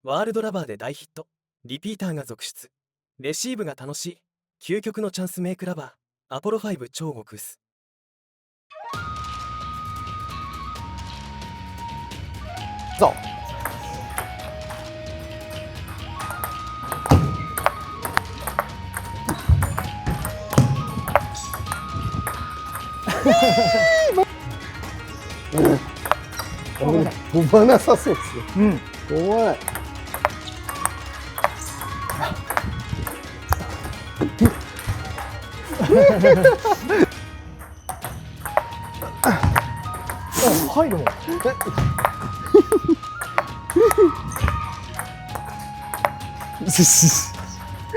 ワールドラバーで大ヒット。リピーターが続出。レシーブが楽しい。究極のチャンスメイクラバー。アポロ5超極薄。そう。飛ばなさそうですよ。うん。怖い。入るもん。ちょ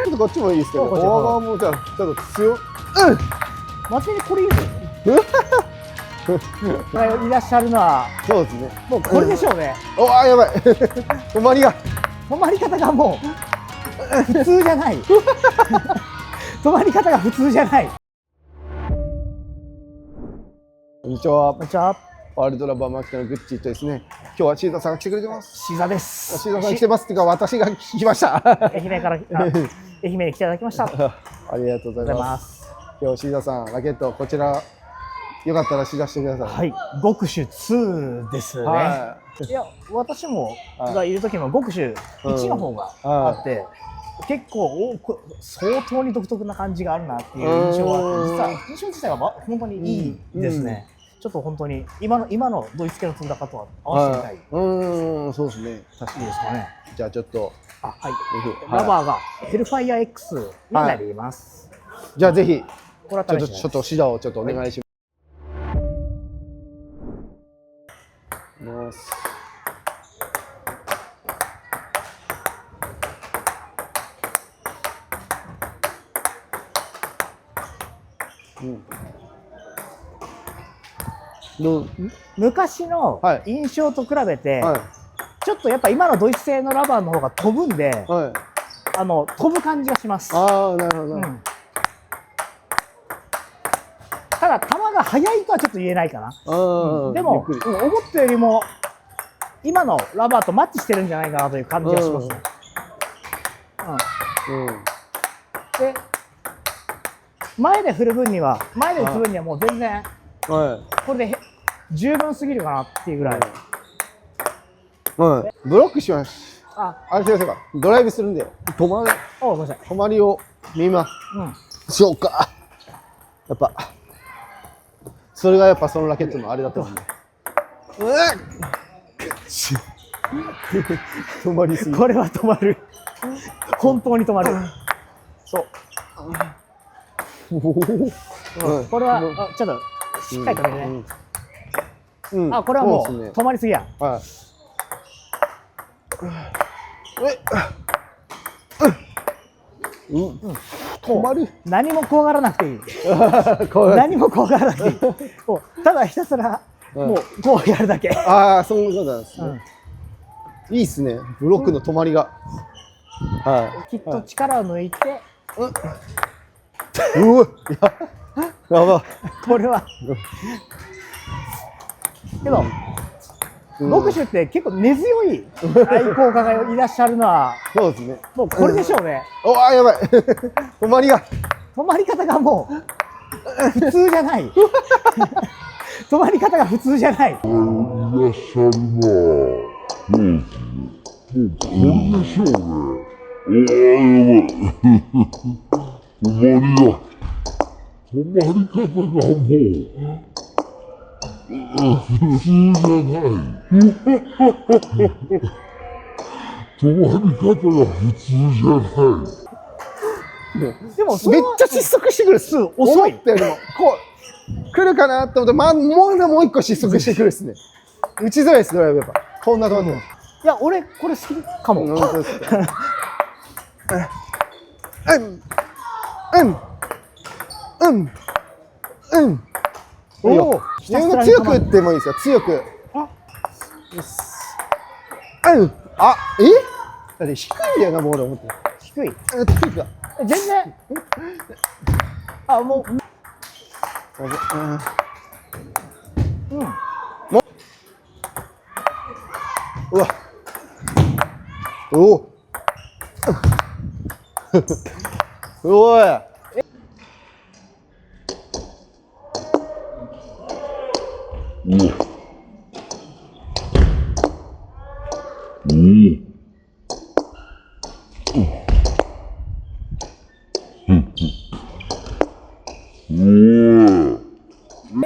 っとこっちもいいですけど、フォア側もじゃあちょっと強。真面目にこれいいですよ。いらっしゃるのはそうですね。もうこれでしょうね。おあやばい。止まりが。止まり方がもう普通じゃない。止まり方が普通じゃない。こんにちは。こんにちは。ワールドラバーマーケットのグッチーとですね。今日はシーザーさんが来てくれてます。シーザーです。シーザーさん来てますっていうか私が聞きました。愛媛から愛媛に来ていただきました。ありがとうございます。今日シーザーさんラケットこちらよかったら試出してください。はい。極主2ですね。はい。いや私もがいる時も極主1の方があって。結構相当に独特な感じがあるなっていう印象はあって、実は印象自体は本当にいいですね。ちょっと本当に今のドイツ系の積んだかとは合わせてみたい。そうですね。確かにいいですかね。じゃあちょっとはい。ラバーがヘルファイア X になります。じゃあぜひこれはちょっと指導をちょっとお願いします。昔の印象と比べて、ちょっとやっぱ今のドイツ製のラバーの方が飛ぶんで、飛ぶ感じがします。ああ、なるほど。ただ球が速いとはちょっと言えないかな。でも思ったよりも今のラバーとマッチしてるんじゃないかなという感じがしますね。で前で振る分にはもう全然これで十分すぎるかなっていうぐらい。ブロックします。あれすいませんか。ドライブするんで止まりを見ましょうか。やっぱそれがやっぱそのラケットのあれだと思うんで。止まりすぎ。これは止まる。本当に止まる。そう。これはちょっとしっかり止めるね。これはもう止まりすぎや。止まる。何も怖がらなくていい。何も怖がらなくていい。ただひたすらもうこうやるだけ。ああ、そういうことなんですね。いいっすね。ブロックの止まりが。きっと力を抜いて。うわ、やば。これは。けど。極主って結構根強い愛好家がいらっしゃるのは。そうですね。もうこれでしょうね。おあ、やばい。止まりが。止まり方がもう普通じゃない。止まり方が普通じゃない。いらっしゃるな。そうですね。もうこれでしょうね。おあ、やばい。止まり方がもう。普通じゃない。止まり方が普通じゃない。でもめっちゃ失速してくる。遅いってよりもこう来るかなと思って、もう一個失速してくるですね。打ちづらいです。ドライブやっぱこんなところで。いや俺これ好きかも。本当ですか。強く打ってもいいですよ。強く。だって低いんだよな、ボール思って。低い。低いか。全然。もう。うわ。おおおい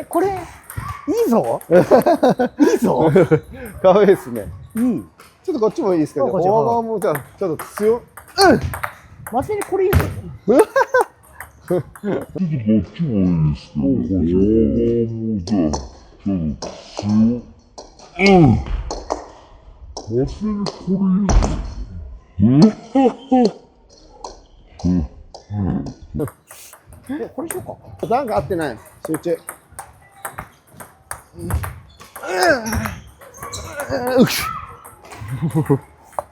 これいいぞいいぞかわいいですね。いい。ちょっとこっちもいいですけど、こっちフォア側もじゃあちょっと強。マジにこれいいぞ。これしようか。なんか合ってない。集中。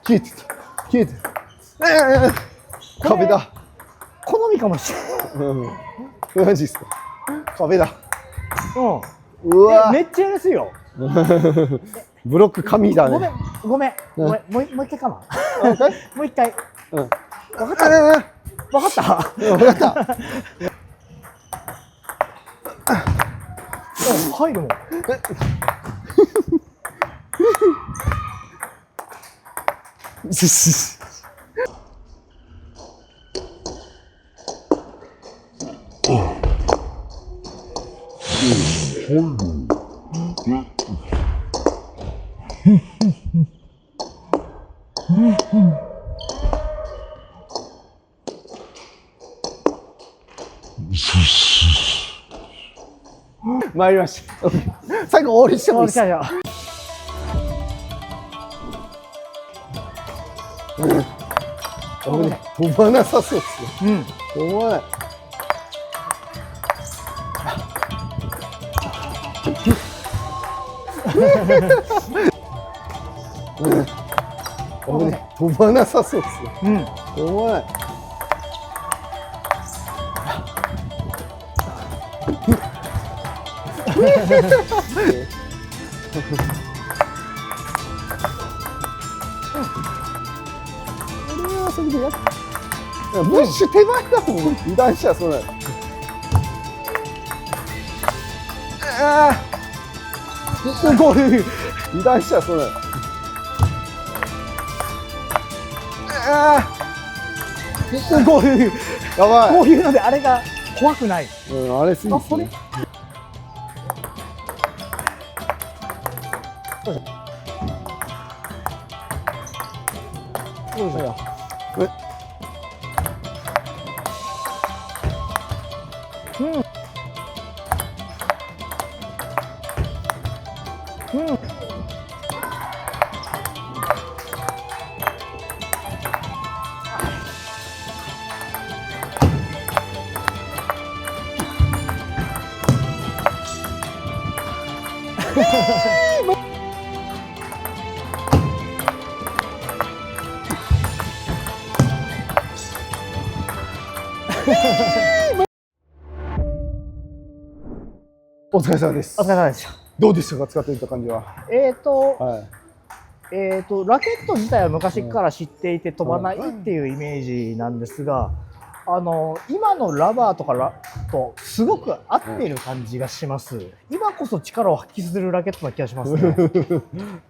消えてた。消えてた。壁だ。好みかもしれマジっすか。壁だ。ない。うわめっちゃ安いよ。ブロック紙だね。ごめん。もう一回かな。もう一回。うん。わかった。わかった。分かった。入るもん。参りました。最後終わりしてもいいですか。危ねえ。飛ばなさそうっすね。飛ばない。危ねえ。飛ばなさそうっすね。飛ばない。ブッシュ手前だもん。油断しちゃそうなの。ああ。すごい。油断しちゃそうなの。ああ。すごい。やばい。こういうのであれが怖くない。あれすぎあ、それ。どうぞよ。お疲れ様ですお疲。れ様でした。どうでしたか、使っていた感じは。はい。ラケット自体は昔から知っていて飛ばないっていうイメージなんですが、今のラバーとかとすごく合っている感じがします。今こそ力を発揮するラケットな気がしますね。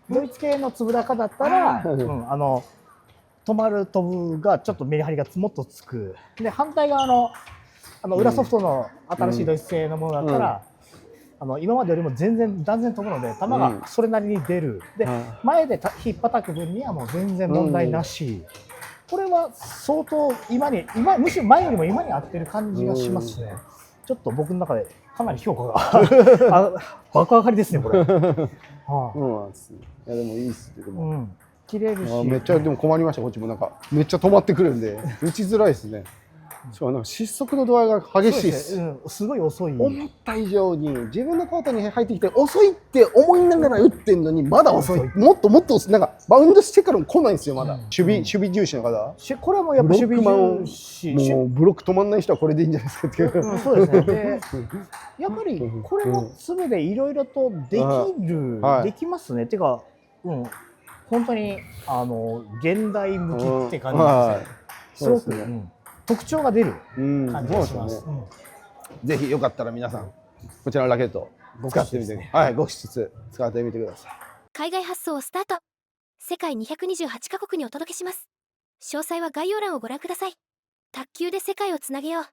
ドイツ系の粒高だったら、止まる飛ぶがちょっとメリハリがもっとつく。で、反対側の裏ソフトの新しいドイツ製のものだったら、今までよりも断然飛ぶので球がそれなりに出る。で、前で引っ叩く分にはもう全然問題なし。これは相当むしろ前よりも今に合ってる感じがしますね。ちょっと僕の中でかなり評価が爆上がりですね、これ。そうなんですね。いやでもいいっすね。でも切れるし。めっちゃでも困りました。こっちもなんかめっちゃ止まってくるんで打ちづらいですね。しかもなんか失速の度合いが激しいです。すごい遅い。思った以上に自分のコートに入ってきて遅いって思いながら打ってんのにまだ遅い。もっともっとなんかバウンドしてからも来ないんですよまだ。守備重視の方。これはもうやっぱ守備重視。もうブロック止まんない人はこれでいいんじゃないですかっていう。そうですね。でやっぱりこれも粒でいろいろとできますね。てか本当に現代向きって感じですね。すごく、特徴が出る感じがします。ぜひよかったら皆さんこちらのラケット使ってみて、はい、5室使ってみてください。海外発送をスタート。世界228カ国にお届けします。詳細は概要欄をご覧ください。卓球で世界をつなげよう。